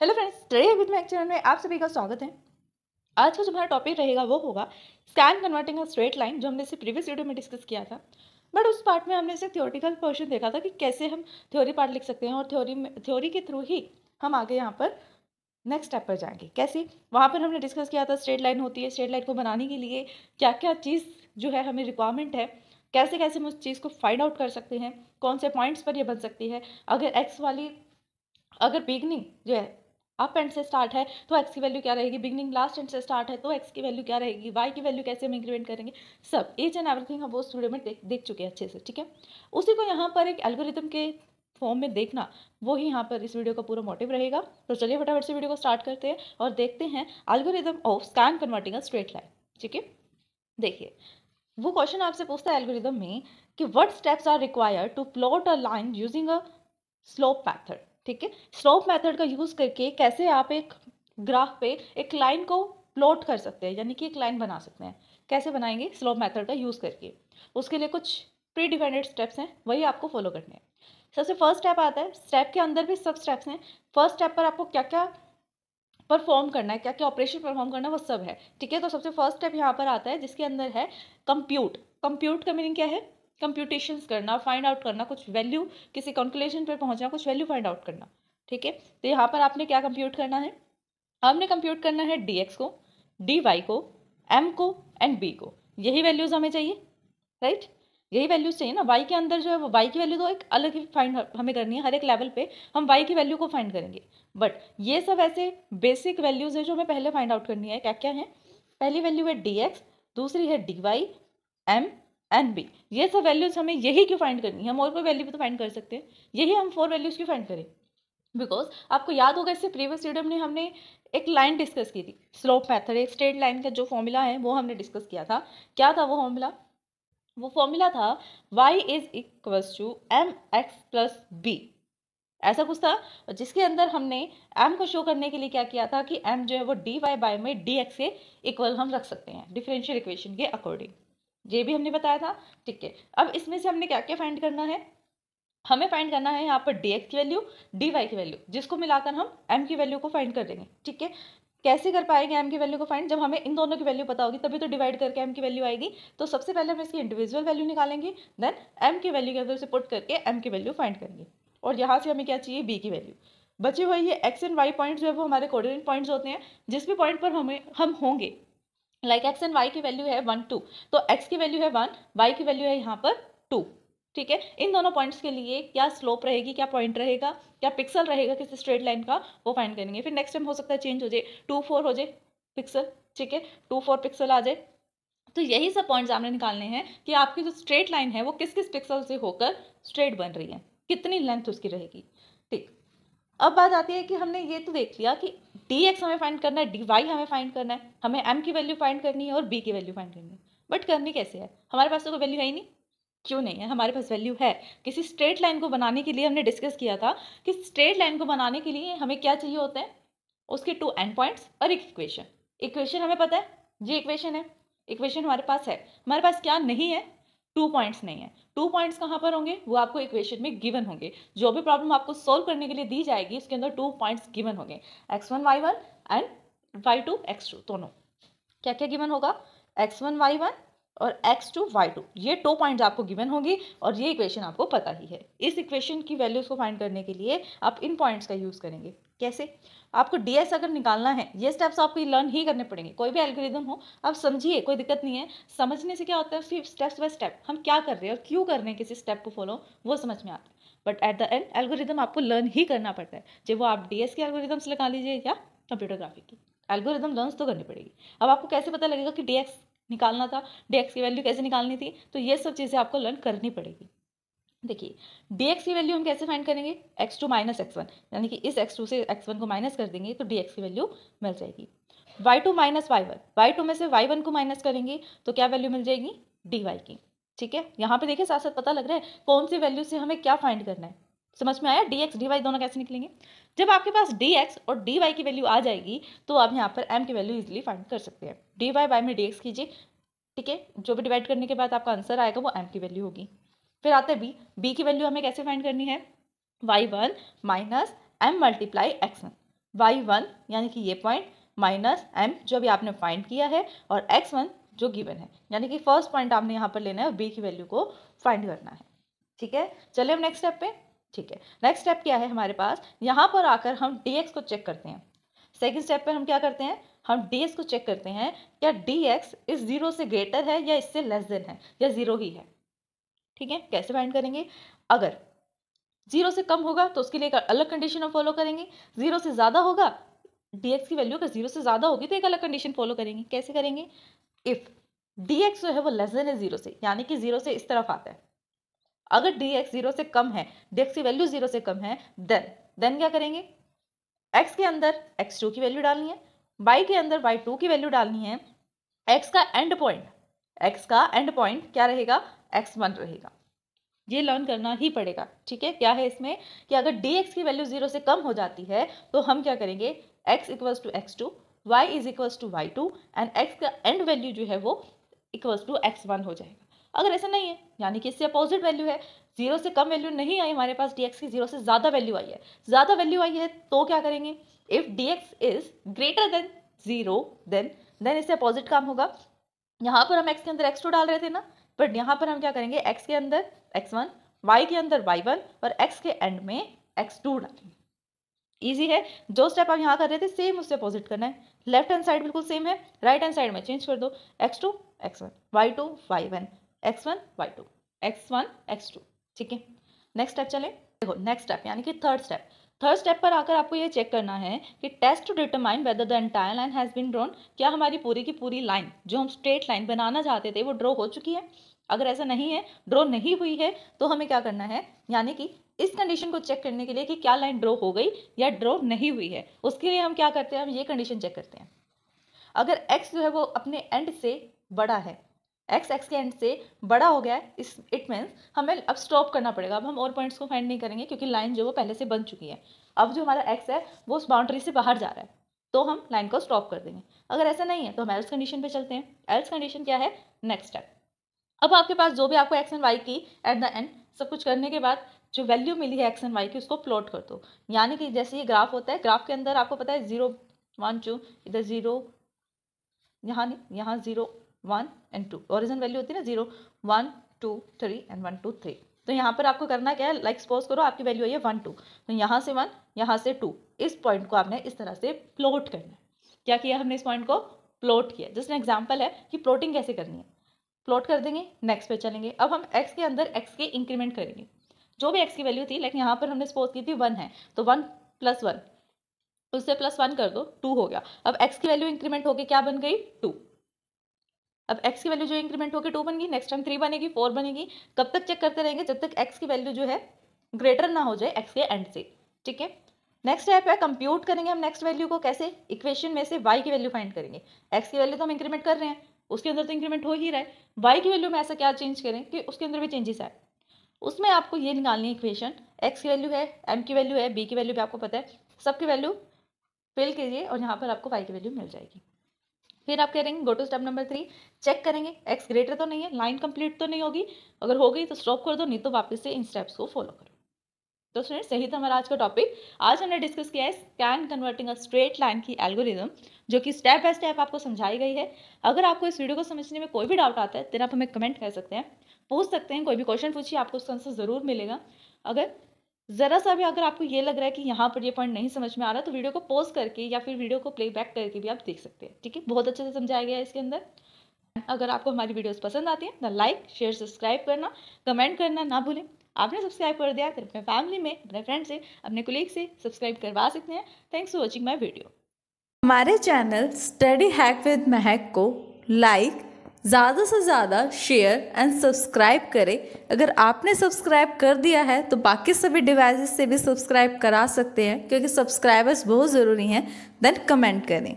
Hello friends, today with my channel में आप सभी का स्वागत है। आज का जो हमारा टॉपिक रहेगा वो होगा scan converting a straight line, जो हमने इसे प्रीवियस वीडियो में डिस्कस किया था। बट उस पार्ट में हमने इसे थ्योरेटिकल पोर्शन देखा था कि कैसे हम थ्योरी पार्ट लिख सकते हैं और थ्योरी के थ्रू ही हम आगे यहाँ पर नेक्स्ट स्टेप पर जाएंगे। कैसे, वहाँ पर हमने डिस्कस किया था स्ट्रेट लाइन होती है, स्ट्रेट लाइन को बनाने के लिए क्या क्या चीज़ जो है हमें रिक्वायरमेंट है, कैसे कैसे हम उस चीज़ को फाइंड आउट कर सकते हैं, कौन से पॉइंट्स पर ये बन सकती है। अगर बिगनिंग जो है अप एंड से स्टार्ट है तो एक्स की वैल्यू क्या रहेगी, बिगनिंग लास्ट एंड से स्टार्ट है तो एक्स की वैल्यू क्या रहेगी, वाई की वैल्यू कैसे हम इंक्रीमेंट करेंगे, सब ईच एंड एवरीथिंग हम वो स्टूडियो में देख चुके हैं अच्छे से। ठीक है, उसी को यहाँ पर एक एल्गोरिथम के फॉर्म में देखना, वो ही यहाँ पर इस वीडियो का पूरा मोटिव रहेगा। तो चलिए फटाफट से वीडियो को स्टार्ट करते हैं और देखते हैं algorithm of scan converting a straight line. ठीक है, देखिए वो क्वेश्चन आपसे पूछता है एल्गोरिथम में कि what steps are required to plot a line using a slope method. ठीक है, स्लोप मेथड का यूज करके कैसे आप एक ग्राफ पे एक लाइन को प्लॉट कर सकते हैं, यानी कि एक लाइन बना सकते हैं। कैसे बनाएंगे, स्लोप मेथड का यूज करके। उसके लिए कुछ प्री डिफाइंड स्टेप्स हैं, वही आपको फॉलो करने हैं। सबसे फर्स्ट स्टेप आता है, स्टेप के अंदर भी सब स्टेप्स हैं। फर्स्ट स्टेप पर आपको क्या क्या परफॉर्म करना है, क्या क्या ऑपरेशन परफॉर्म करना है, वो सब है। ठीक है, तो सबसे फर्स्ट स्टेप यहाँ पर आता है जिसके अंदर है कंप्यूट। कंप्यूट का मीनिंग क्या है, कंप्यूटेशंस करना, फाइंड आउट करना, कुछ वैल्यू, किसी कंक्लूजन पर पहुंचना, कुछ वैल्यू फाइंड आउट करना। ठीक है, तो यहाँ पर आपने क्या कंप्यूट करना है, आपने कंप्यूट करना है डी एक्स को, डी वाई को, एम को एंड बी को। यही वैल्यूज हमें चाहिए, राइट। यही वैल्यूज चाहिए ना। वाई के अंदर जो है वो वाई की वैल्यू तो एक अलग ही फाइंड हमें करनी है, हर एक लेवल पे हम वाई की वैल्यू को फाइंड करेंगे। बट ये सब ऐसे बेसिक वैल्यूज है जो हमें पहले फाइंड आउट करनी है। क्या क्या है, पहली वैल्यू है डी एक्स, दूसरी है D Y, M and B. ये सब वैल्यूज हमें यही क्यों फाइंड करनी है, हम और कोई वैल्यू भी तो फाइंड कर सकते हैं, यही हम 4 वैल्यूज क्यों फाइंड करें। बिकॉज आपको याद होगा इससे प्रीवियस वीडियो में हमने एक लाइन डिस्कस की थी, स्लोप मेथड, एक स्ट्रेट लाइन का जो फॉर्मूला है वो हमने डिस्कस किया था। क्या था वो फॉर्मूला, वो फॉर्मूला था y is equals to M X plus B, ऐसा कुछ था। जिसके अंदर हमने m को शो करने के लिए क्या किया था कि m जो है वो dy बाय में dx के इक्वल हम रख सकते हैं डिफरेंशियल इक्वेशन के अकॉर्डिंग, ये भी हमने बताया था। ठीक है, अब इसमें से हमने क्या क्या फाइंड करना है, हमें फाइंड करना है यहाँ पर dx की वैल्यू, dy की वैल्यू, जिसको मिलाकर हम m की वैल्यू को फाइंड कर देंगे। ठीक है, कैसे कर पाएंगे m की वैल्यू को फाइंड, जब हमें इन दोनों की वैल्यू पता होगी तभी तो डिवाइड करके m की वैल्यू आएगी। तो सबसे पहले हम इसकी इंडिविजुअल वैल्यू निकालेंगे, देन m की वैल्यू के अंदर से पुट करके m की वैल्यू फाइंड करेंगे। और यहाँ से हमें क्या चाहिए, b की वैल्यू। बची हुई ये x एंड y पॉइंट्स जो है वो हमारे कोऑर्डिनेट पॉइंट्स होते हैं। जिस भी पॉइंट पर हम होंगे, लाइक x एंड y की वैल्यू है 1 2, तो x की वैल्यू है 1, y की वैल्यू है यहाँ पर 2। ठीक है, इन दोनों पॉइंट्स के लिए क्या स्लोप रहेगी, क्या पॉइंट रहेगा, क्या पिक्सल रहेगा किसी स्ट्रेट लाइन का, वो फाइंड करेंगे। फिर नेक्स्ट टाइम हो सकता है चेंज हो जाए, 2 4 हो जाए पिक्सल। ठीक है, 2 4 पिक्सल आ जाए। तो यही सब पॉइंट्स आपने निकालने हैं कि आपकी जो स्ट्रेट लाइन है वो किस किस पिक्सल से होकर स्ट्रेट बन रही है, कितनी लेंथ उसकी रहेगी। ठीक, अब बात आती है कि हमने ये तो देख लिया कि डी एक्स हमें फाइंड करना है, डी वाई हमें फाइंड करना है, हमें एम की वैल्यू फाइंड करनी है और बी की वैल्यू फाइंड करनी है। बट करनी कैसे है, हमारे पास तो कोई वैल्यू है ही नहीं। क्यों नहीं है, हमारे पास वैल्यू है। किसी स्ट्रेट लाइन को बनाने के लिए हमने डिस्कस किया था कि स्ट्रेट लाइन को बनाने के लिए हमें क्या चाहिए होते हैं, उसके 2 एंड पॉइंट्स और एक इक्वेशन। इक्वेशन हमें पता है, ये इक्वेशन है, इक्वेशन हमारे पास है। हमारे पास क्या नहीं है, 2 पॉइंट्स नहीं है। 2 पॉइंट्स कहाँ पर होंगे, वो आपको इक्वेशन में गिवन होंगे। जो भी प्रॉब्लम आपको सोल्व करने के लिए दी जाएगी उसके अंदर 2 पॉइंट्स गिवन होंगे, x1 y1 and y2 x2 दोनों। क्या क्या गिवन होगा, x1 y1 और x2 y2, ये 2 पॉइंट्स आपको गिवन होंगी और ये इक्वेशन आपको पता ही है। इस इक्वेशन की वैल्यूज को फाइंड करने के लिए आप इन पॉइंट्स का यूज करेंगे। कैसे, आपको ds अगर निकालना है, ये स्टेप्स आपको लर्न ही करने पड़ेंगे। कोई भी एल्गोरिदम हो आप समझिए, कोई दिक्कत नहीं है। समझने से क्या होता है, सिर्फ स्टेप बाय स्टेप हम क्या कर रहे हैं और क्यों कर रहे हैं किसी स्टेप को फॉलो, वो समझ में आता है। But at the end algorithm आपको लर्न ही करना पड़ता है, चाहे वो आप ds की एल्गोरिदम्स लगा लीजिए या कंप्यूटर ग्राफिक की एल्गोरिदम लर्न तो करनी पड़ेगी। अब आपको कैसे पता लगेगा कि dx निकालना था, dx की वैल्यू कैसे निकालनी थी, तो ये सब चीज़ें आपको लर्न करनी पड़ेगी। देखिए dx की वैल्यू हम कैसे फाइंड करेंगे, x2 माइनस x1, यानी कि इस x2 से x1 को माइनस कर देंगे तो dx की वैल्यू मिल जाएगी। y2 माइनस y1, y2 में से y1 को माइनस करेंगे तो क्या वैल्यू मिल जाएगी, dy की। ठीक है, यहाँ पे देखिए साथ साथ पता लग रहा है कौन सी वैल्यू से हमें क्या फाइंड करना है। समझ में आया, dx dy दोनों कैसे निकलेंगे। जब आपके पास dx और dy की वैल्यू आ जाएगी तो आप यहाँ पर m की वैल्यू इजिली फाइंड कर सकते हैं। dy बाय में dx कीजिए, ठीक है, जो भी डिवाइड करने के बाद आपका आंसर आएगा वो m की वैल्यू होगी। फिर आता है b की वैल्यू हमें कैसे फाइंड करनी है, y1 minus m multiply x1। y1 यानी कि ये पॉइंट माइनस m जो अभी आपने फाइंड किया है और x1 जो गिवन है, यानी कि फर्स्ट पॉइंट आपने यहाँ पर लेना है और b की वैल्यू को फाइंड करना है। ठीक है, चलिए हम नेक्स्ट स्टेप पे। ठीक है, नेक्स्ट स्टेप क्या है हमारे पास, यहाँ पर आकर हम dx को चेक करते हैं। सेकेंड स्टेप पे हम क्या करते हैं, हम dx को चेक करते हैं क्या dx इस 0 से ग्रेटर है या इससे लेस देन है या 0 ही है। ठीक है, कैसे फाइंड करेंगे, अगर 0 से कम होगा तो उसके लिए एक अलग कंडीशन हम फॉलो करेंगे, 0 से ज़्यादा होगा, dx की वैल्यू अगर 0 से ज़्यादा होगी तो एक अलग कंडीशन फॉलो करेंगे। कैसे करेंगे, इफ़ dx जो है वो लेस देन है 0 से, यानी कि 0 से इस तरफ आता है, अगर dx 0 से कम है, dx की वैल्यू 0 से कम है, देन क्या करेंगे, x के अंदर x2 की वैल्यू डालनी है, y के अंदर y2 की वैल्यू डालनी है, x का एंड पॉइंट क्या रहेगा, x1 रहेगा। ये लर्न करना ही पड़ेगा। ठीक है, क्या है इसमें कि अगर dx की वैल्यू 0 से कम हो जाती है तो हम क्या करेंगे, x equals to x2, y is equals to y2 and x का एंड वैल्यू जो है वो इक्वल्स टू x1 हो जाएगा। अगर ऐसा नहीं है, यानी कि इससे अपोजिट वैल्यू है, 0 से कम वैल्यू नहीं आई हमारे पास dx की, 0 से ज़्यादा वैल्यू आई है, तो क्या करेंगे, if dx is greater than 0 then इससे अपोजिट काम होगा। यहाँ पर हम x के अंदर x2 डाल रहे थे ना, बट यहाँ पर हम क्या करेंगे, x के अंदर x1, y के अंदर y1 और x के एंड में x2 डालेंगे। ईजी है, जो स्टेप आप यहाँ कर रहे थे सेम उससे अपोजिट करना है। लेफ्ट हैंड साइड बिल्कुल सेम है, राइट हैंड साइड में चेंज कर दो, x2 x1, y2 y1, x1 y2, x1 x2। ठीक है, नेक्स्ट स्टेप चले। देखो नेक्स्ट स्टेप यानी कि थर्ड स्टेप पर आकर आपको ये चेक करना है कि test to determine whether the entire line has been drawn, क्या हमारी पूरी की पूरी लाइन जो हम स्ट्रेट लाइन बनाना चाहते थे वो ड्रॉ हो चुकी है। अगर ऐसा नहीं है, ड्रॉ नहीं हुई है, तो हमें क्या करना है, यानी कि इस कंडीशन को चेक करने के लिए कि क्या लाइन ड्रॉ हो गई या ड्रॉ नहीं हुई है, उसके लिए हम क्या करते हैं, हम ये कंडीशन चेक करते हैं। अगर x जो है वो अपने एंड से बड़ा है, x के एंड से बड़ा हो गया है, इट मीन्स हमें अब स्टॉप करना पड़ेगा। अब हम और पॉइंट्स को फाइंड नहीं करेंगे क्योंकि लाइन जो वो पहले से बन चुकी है। अब जो हमारा x है वो उस बाउंड्री से बाहर जा रहा है, तो हम लाइन को स्टॉप कर देंगे। अगर ऐसा नहीं है तो हम एल्स कंडीशन पे चलते हैं। एल्स कंडीशन क्या है, नेक्स्ट स्टेप। अब आपके पास जो भी आपको x एंड y की एट द एंड सब कुछ करने के बाद जो वैल्यू मिली है x एंड y की, उसको प्लॉट कर दो। यानी कि जैसे ये ग्राफ होता है, ग्राफ के अंदर आपको पता है 0 1 2, इधर 0, यहाँ नहीं, यहाँ 0 1 एंड 2, ओरिजिन वैल्यू होती है ना 0 1 2 3 एंड 1 2 3। तो यहाँ पर आपको करना क्या है, लाइक सपोज करो आपकी वैल्यू है 1 2, तो यहाँ से 1 यहाँ से 2, इस पॉइंट को आपने इस तरह से प्लॉट करना है। क्या किया हमने, इस पॉइंट को प्लॉट किया। जस्ट एन एग्जाम्पल है कि प्लॉटिंग कैसे करनी है। प्लॉट कर देंगे, नेक्स्ट पे चलेंगे। अब हम x के अंदर x के इंक्रीमेंट करेंगे। जो भी x की वैल्यू थी, लाइक यहाँ पर हमने सपोज की थी 1 है, तो 1 + 1, उससे +1 कर दो, 2 हो गया। अब x की वैल्यू इंक्रीमेंट होकर क्या बन गई, 2। अब x की वैल्यू जो इंक्रीमेंट होकर 2 बन गई, नेक्स्ट टाइम 3 बनेगी, 4 बनेगी। कब तक चेक करते रहेंगे, जब तक x की वैल्यू जो है ग्रेटर ना हो जाए x के एंड से। ठीक है, नेक्स्ट स्टेप है कंप्यूट करेंगे हम नेक्स्ट वैल्यू को। कैसे, इक्वेशन में से y की वैल्यू फाइंड करेंगे। x की वैल्यू तो हम इंक्रीमेंट कर रहे हैं, उसके अंदर तो इंक्रीमेंट हो ही रहा है। y की वैल्यू में ऐसा क्या चेंज करें कि उसके अंदर भी चेंजेस आए। उसमें आपको ये निकालनी है इक्वेशन, x की वैल्यू है, m की वैल्यू है, b की वैल्यू भी आपको पता है, सबकी वैल्यू फिल कीजिए और यहाँ पर आपको y की वैल्यू मिल जाएगी। फिर आप करेंगे go to step number 3, check करेंगे x ग्रेटर तो नहीं है, लाइन कंप्लीट तो नहीं होगी, अगर हो गई तो स्टॉप कर दो, नहीं तो वापस से इन स्टेप्स को फॉलो करो। तो स्टूडेंट्स यही था हमारा आज का टॉपिक। आज हमने डिस्कस किया है scan converting a straight line की एल्गोरिदम, जो कि स्टेप बाय स्टेप आपको समझाई गई है। अगर आपको इस वीडियो को समझने में कोई भी डाउट आता है तो आप हमें कमेंट कर सकते हैं, पूछ सकते हैं, कोई भी क्वेश्चन पूछिए, आपको उसका आंसर ज़रूर मिलेगा। अगर ज़रा सा भी अगर आपको ये लग रहा है कि यहाँ पर ये पॉइंट नहीं समझ में आ रहा, तो वीडियो को पॉज करके या फिर वीडियो को प्लेबैक करके भी आप देख सकते हैं। ठीक है, बहुत अच्छे से समझाया गया है इसके अंदर। अगर आपको हमारी वीडियोस पसंद आती है तो लाइक शेयर सब्सक्राइब करना, कमेंट करना ना भूलें। आपने सब्सक्राइब कर दिया तो अपने फैमिली में, अपने फ्रेंड से, अपने कोलीग से सब्सक्राइब करवा सकते हैं। Thanks for watching my video. हमारे चैनल स्टडी हैक विद महक को लाइक, ज़्यादा से ज़्यादा शेयर एंड सब्सक्राइब करें। अगर आपने सब्सक्राइब कर दिया है तो बाकी सभी डिवाइसेस से भी सब्सक्राइब करा सकते हैं, क्योंकि सब्सक्राइबर्स बहुत ज़रूरी हैं। देन कमेंट करें।